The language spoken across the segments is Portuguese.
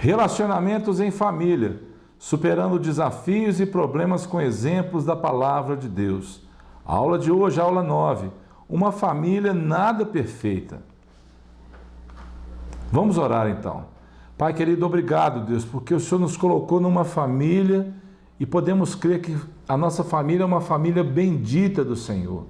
Relacionamentos em família, superando desafios e problemas com exemplos da palavra de Deus. A aula de hoje, aula 9, uma família nada perfeita. Vamos orar então. Pai querido, obrigado, Deus, porque o Senhor nos colocou numa família e podemos crer que a nossa família é uma família bendita do Senhor.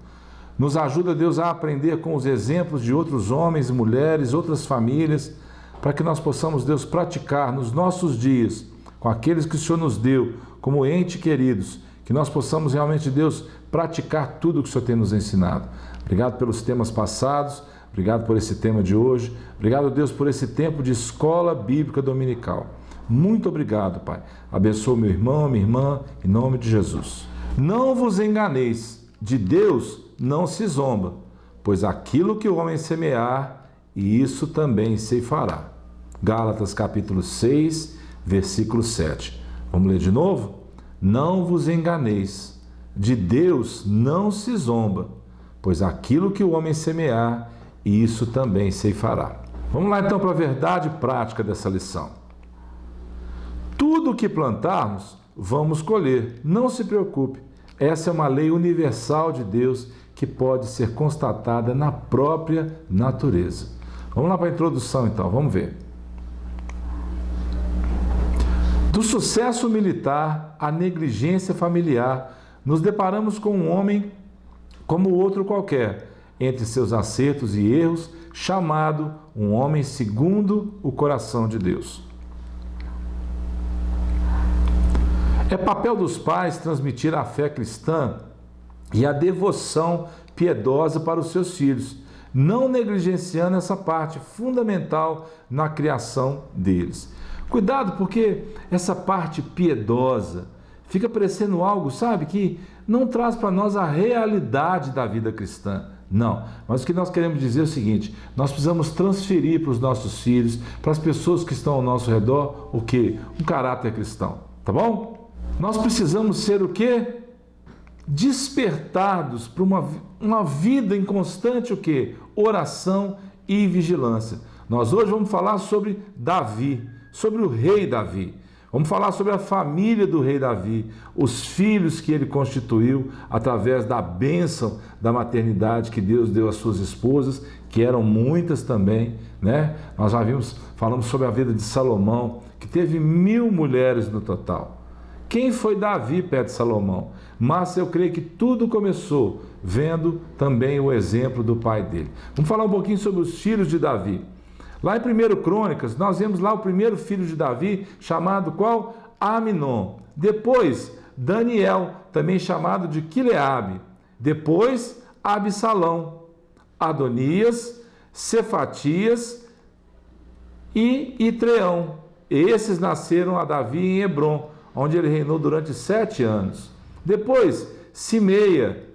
Nos ajuda, Deus, a aprender com os exemplos de outros homens e mulheres, outras famílias, para que nós possamos, Deus, praticar nos nossos dias, com aqueles que o Senhor nos deu, como entes queridos, que nós possamos realmente, Deus, praticar tudo o que o Senhor tem nos ensinado. Obrigado pelos temas passados, obrigado por esse tema de hoje, obrigado, Deus, por esse tempo de escola bíblica dominical. Muito obrigado, Pai. Abençoa meu irmão, minha irmã, em nome de Jesus. Não vos enganeis, de Deus não se zomba, pois aquilo que o homem semear, isso também ceifará. Gálatas capítulo 6, versículo 7. Vamos ler de novo? Não vos enganeis, de Deus não se zomba, pois aquilo que o homem semear, isso também ceifará. Vamos lá então para a verdade prática dessa lição. Tudo o que plantarmos, vamos colher, não se preocupe. Essa é uma lei universal de Deus que pode ser constatada na própria natureza. Vamos lá para a introdução então, vamos ver. Do sucesso militar à negligência familiar, nos deparamos com um homem como outro qualquer, entre seus acertos e erros, chamado um homem segundo o coração de Deus. É papel dos pais transmitir a fé cristã e a devoção piedosa para os seus filhos, não negligenciando essa parte fundamental na criação deles. Cuidado, porque essa parte piedosa fica parecendo algo, sabe, que não traz para nós a realidade da vida cristã. Não, mas o que nós queremos dizer é o seguinte: nós precisamos transferir para os nossos filhos, para as pessoas que estão ao nosso redor, o quê? Um caráter cristão, tá bom? Nós precisamos ser o quê? Despertados para uma vida em constante o quê? Oração e vigilância. Nós hoje vamos falar sobre Davi, sobre o rei Davi. Vamos falar sobre a família do rei Davi, os filhos que ele constituiu através da bênção da maternidade que Deus deu às suas esposas, que eram muitas também, né? Nós já falamos sobre a vida de Salomão, que teve 1000 mulheres no total. Quem foi Davi perto de Salomão? Mas eu creio que tudo começou vendo também o exemplo do pai dele. Vamos falar um pouquinho sobre os filhos de Davi. Lá em 1 Crônicas, nós vemos lá o primeiro filho de Davi, chamado qual? Aminon. Depois, Daniel, também chamado de Quileabe. Depois, Absalão, Adonias, Cefatias e Itreão. Esses nasceram a Davi em Hebrom, onde ele reinou durante 7 anos. Depois, Simeia,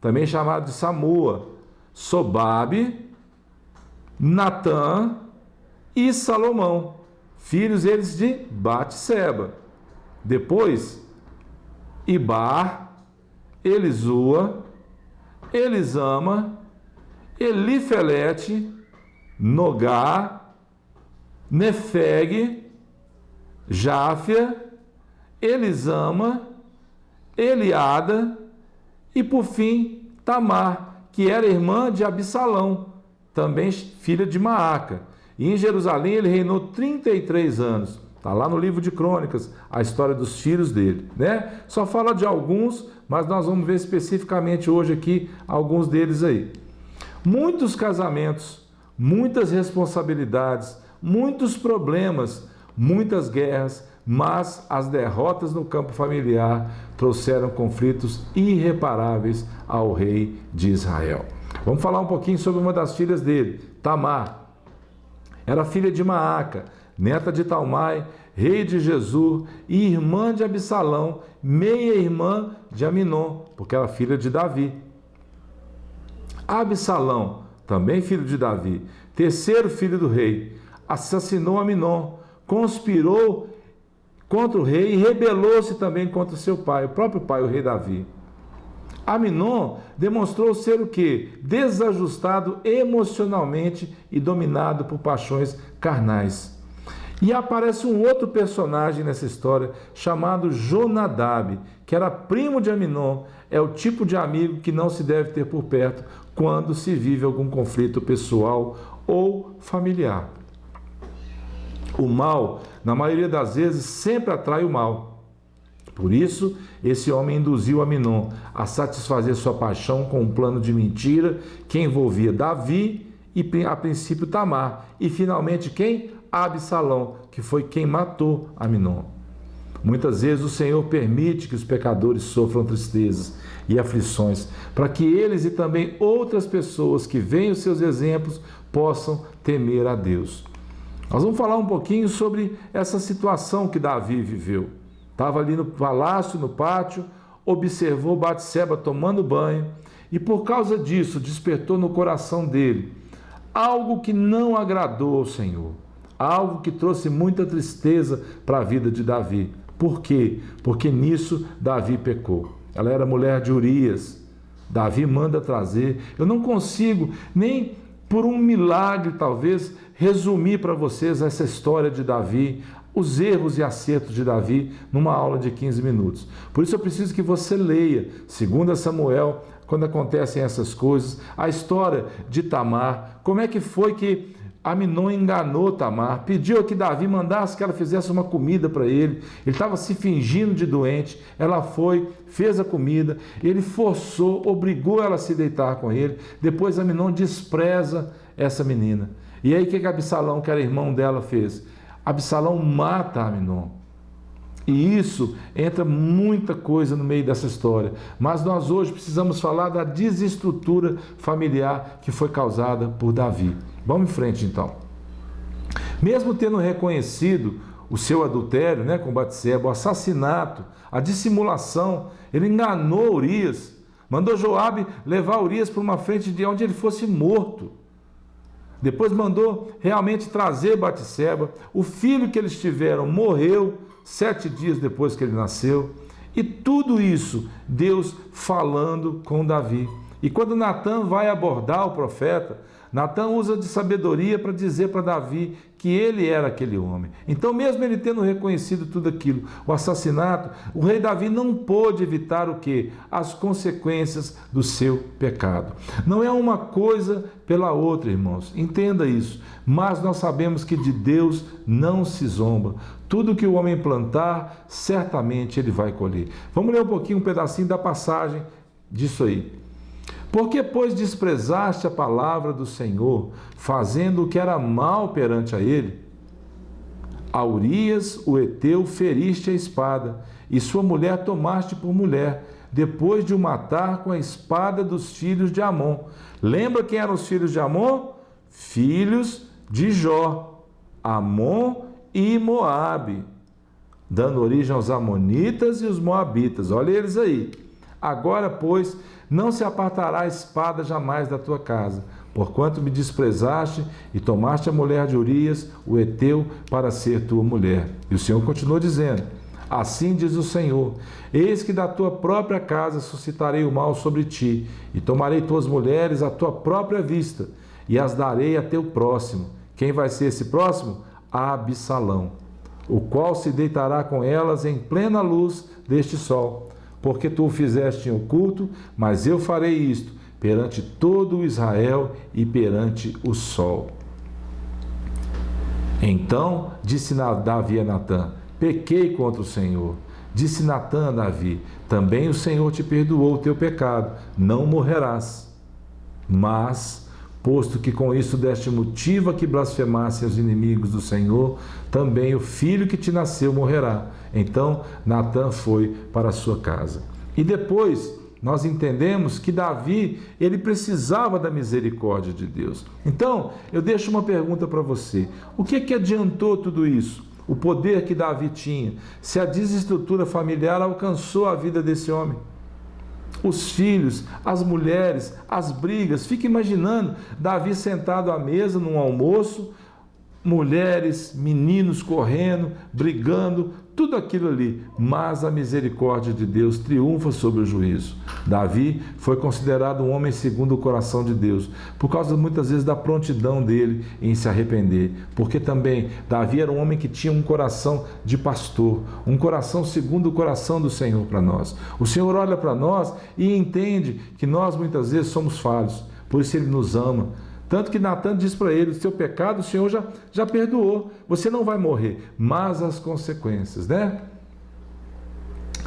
também chamado de Samua, Sobabe, Natã e Salomão, filhos eles de Batseba. Depois, Ibar, Elisua, Elisama, Elifelete, Nogá, Nefeg, Jáfia, Elisama, Eliada e, por fim, Tamar, que era irmã de Absalão, também filha de Maaca. E em Jerusalém ele reinou 33 anos. Está lá no livro de Crônicas, a história dos filhos dele, né? Só fala de alguns, mas nós vamos ver especificamente hoje aqui alguns deles aí. Muitos casamentos, muitas responsabilidades, muitos problemas, muitas guerras, mas as derrotas no campo familiar trouxeram conflitos irreparáveis ao rei de Israel. Vamos falar um pouquinho sobre uma das filhas dele, Tamar. Era filha de Maaca, neta de Talmai, rei de Jesur, e irmã de Absalão, meia-irmã de Aminon, porque era filha de Davi. Absalão, também filho de Davi, terceiro filho do rei, assassinou Aminon, conspirou contra o rei e rebelou-se também contra seu pai, o próprio pai, o rei Davi. Aminon demonstrou ser o quê? Desajustado emocionalmente e dominado por paixões carnais. E aparece um outro personagem nessa história, chamado Jonadab, que era primo de Aminon. É o tipo de amigo que não se deve ter por perto quando se vive algum conflito pessoal ou familiar. O mal, na maioria das vezes, sempre atrai o mal. Por isso, esse homem induziu Aminon a satisfazer sua paixão com um plano de mentira que envolvia Davi e, a princípio, Tamar. E, finalmente, quem? Absalão, que foi quem matou Aminon. Muitas vezes o Senhor permite que os pecadores sofram tristezas e aflições, para que eles e também outras pessoas que veem os seus exemplos possam temer a Deus. Nós vamos falar um pouquinho sobre essa situação que Davi viveu. Estava ali no palácio, no pátio, observou Batseba tomando banho e por causa disso despertou no coração dele algo que não agradou ao Senhor, algo que trouxe muita tristeza para a vida de Davi. Por quê? Porque nisso Davi pecou. Ela era mulher de Urias. Davi manda trazer. Eu não consigo nem por um milagre talvez resumir para vocês essa história de Davi, os erros e acertos de Davi numa aula de 15 minutos. Por isso eu preciso que você leia 2 Samuel, quando acontecem essas coisas, a história de Tamar, como é que foi que Aminon enganou Tamar, pediu que Davi mandasse que ela fizesse uma comida para ele, ele estava se fingindo de doente, ela foi, fez a comida, ele forçou, obrigou ela a se deitar com ele, depois Aminon despreza essa menina. E aí o que Absalão, que era irmão dela, fez? Absalão mata Aminon. E isso entra muita coisa no meio dessa história. Mas nós hoje precisamos falar da desestrutura familiar que foi causada por Davi. Vamos em frente então. Mesmo tendo reconhecido o seu adultério, com Batseba, o assassinato, a dissimulação, ele enganou Urias, mandou Joabe levar Urias para uma frente de onde ele fosse morto. Depois mandou realmente trazer Batseba. O filho que eles tiveram morreu 7 dias depois que ele nasceu. E tudo isso, Deus falando com Davi. E quando Natan vai abordar o profeta, Natan usa de sabedoria para dizer para Davi que ele era aquele homem. Então, mesmo ele tendo reconhecido tudo aquilo, o assassinato, o rei Davi não pôde evitar o quê? As consequências do seu pecado. Não é uma coisa pela outra, irmãos. Entenda isso. Mas nós sabemos que de Deus não se zomba. Tudo que o homem plantar, certamente ele vai colher. Vamos ler um pouquinho, um pedacinho da passagem disso aí. Porque, pois, desprezaste a palavra do Senhor, fazendo o que era mal perante a ele? A Urias, o heteu, feriste a espada, e sua mulher tomaste por mulher, depois de o matar com a espada dos filhos de Amon. Lembra quem eram os filhos de Amon? Filhos de Jó, Amon e Moabe, dando origem aos amonitas e os moabitas. Olha eles aí. Agora, pois, não se apartará a espada jamais da tua casa, porquanto me desprezaste e tomaste a mulher de Urias, o heteu, para ser tua mulher. E o Senhor continuou dizendo: assim diz o Senhor, eis que da tua própria casa suscitarei o mal sobre ti, e tomarei tuas mulheres à tua própria vista, e as darei a teu próximo. Quem vai ser esse próximo? Absalão, o qual se deitará com elas em plena luz deste sol. Porque tu o fizeste em oculto, mas eu farei isto perante todo o Israel e perante o sol. Então disse Davi a Natã: pequei contra o Senhor. Disse Natã a Davi: também o Senhor te perdoou o teu pecado, não morrerás. Mas, posto que com isso deste motivo a que blasfemassem os inimigos do Senhor, também o filho que te nasceu morrerá. Então Natã foi para a sua casa. E depois nós entendemos que Davi, ele precisava da misericórdia de Deus. Então, eu deixo uma pergunta para você. O que adiantou tudo isso? O poder que Davi tinha, se a desestrutura familiar alcançou a vida desse homem? Os filhos, as mulheres, as brigas. Fica imaginando Davi sentado à mesa num almoço, mulheres, meninos correndo, brigando, tudo aquilo ali, mas a misericórdia de Deus triunfa sobre o juízo. Davi foi considerado um homem segundo o coração de Deus, por causa muitas vezes da prontidão dele em se arrepender, porque também Davi era um homem que tinha um coração de pastor, um coração segundo o coração do Senhor para nós. O Senhor olha para nós e entende que nós muitas vezes somos falhos, por isso Ele nos ama. Tanto que Natan diz para ele: o seu pecado o Senhor já perdoou, você não vai morrer, mas as consequências, né?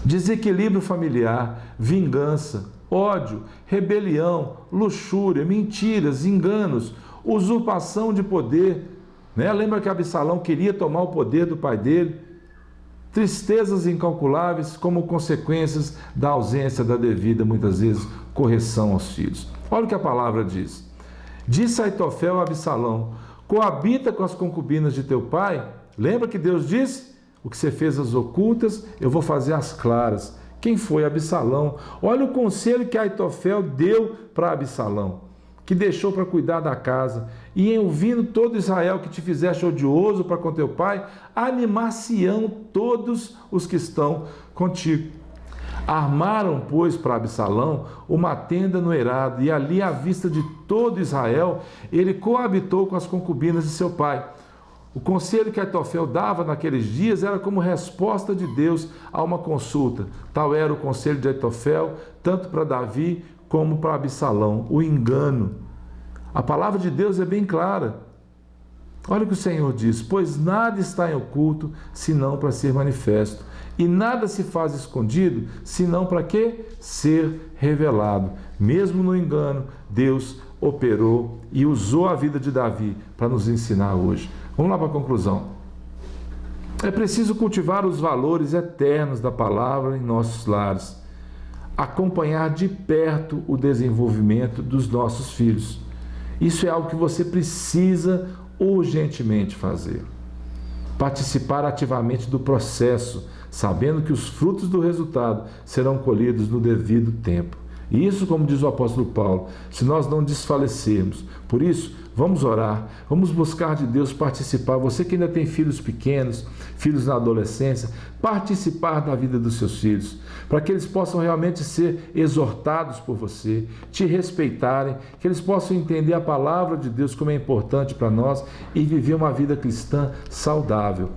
Desequilíbrio familiar, vingança, ódio, rebelião, luxúria, mentiras, enganos, usurpação de poder, né? Lembra que Absalão queria tomar o poder do pai dele? Tristezas incalculáveis como consequências da ausência da devida, muitas vezes, correção aos filhos. Olha o que a palavra diz. Disse Aitofel a Absalão: coabita com as concubinas de teu pai. Lembra que Deus disse: o que você fez às ocultas, eu vou fazer às claras. Quem foi Absalão? Olha o conselho que Aitofel deu para Absalão, que deixou para cuidar da casa. E em ouvindo todo Israel que te fizeste odioso para com teu pai, animar-se-ão todos os que estão contigo. Armaram, pois, para Absalão uma tenda no eirado, e ali, à vista de todo Israel, ele coabitou com as concubinas de seu pai. O conselho que Aitofel dava naqueles dias era como resposta de Deus a uma consulta. Tal era o conselho de Aitofel, tanto para Davi como para Absalão, o engano. A palavra de Deus é bem clara. Olha o que o Senhor diz: pois nada está em oculto, senão para ser manifesto. E nada se faz escondido, senão para quê? Ser revelado. Mesmo no engano, Deus operou e usou a vida de Davi para nos ensinar hoje. Vamos lá para a conclusão. É preciso cultivar os valores eternos da palavra em nossos lares, acompanhar de perto o desenvolvimento dos nossos filhos. Isso é algo que você precisa urgentemente fazer. Participar ativamente do processo, sabendo que os frutos do resultado serão colhidos no devido tempo. E isso, como diz o apóstolo Paulo, se nós não desfalecermos. Por isso, vamos orar, vamos buscar de Deus participar. Você que ainda tem filhos pequenos, filhos na adolescência, participar da vida dos seus filhos, para que eles possam realmente ser exortados por você, te respeitarem, que eles possam entender a palavra de Deus como é importante para nós e viver uma vida cristã saudável.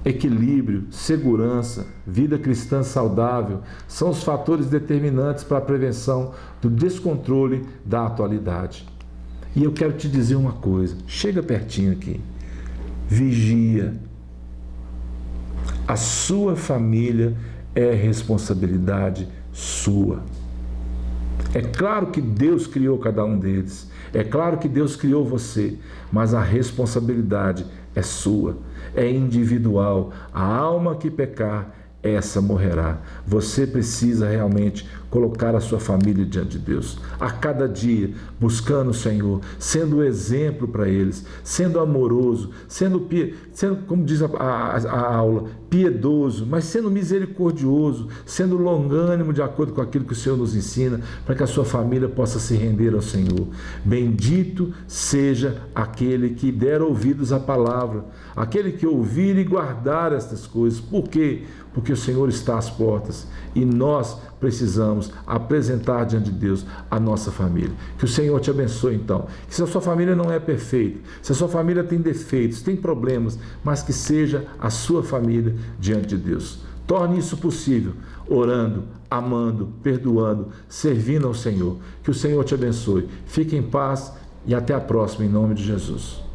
Equilíbrio, segurança, vida cristã saudável são os fatores determinantes para a prevenção do descontrole da atualidade. E eu quero te dizer uma coisa, chega pertinho aqui, vigia. A sua família é responsabilidade sua. É claro que Deus criou cada um deles, é claro que Deus criou você, mas a responsabilidade é sua, é individual. A alma que pecar, essa morrerá. Você precisa realmente colocar a sua família diante de Deus, a cada dia, buscando o Senhor, sendo exemplo para eles, sendo amoroso, sendo como diz a aula, piedoso, mas sendo misericordioso, sendo longânimo de acordo com aquilo que o Senhor nos ensina, para que a sua família possa se render ao Senhor. Bendito seja aquele que der ouvidos à palavra, aquele que ouvir e guardar estas coisas. Por quê? Porque o Senhor está às portas e nós precisamos apresentar diante de Deus a nossa família. Que o Senhor te abençoe então. Que se a sua família não é perfeita, se a sua família tem defeitos, tem problemas, mas que seja a sua família diante de Deus. Torne isso possível, orando, amando, perdoando, servindo ao Senhor. Que o Senhor te abençoe. Fique em paz e até a próxima, em nome de Jesus.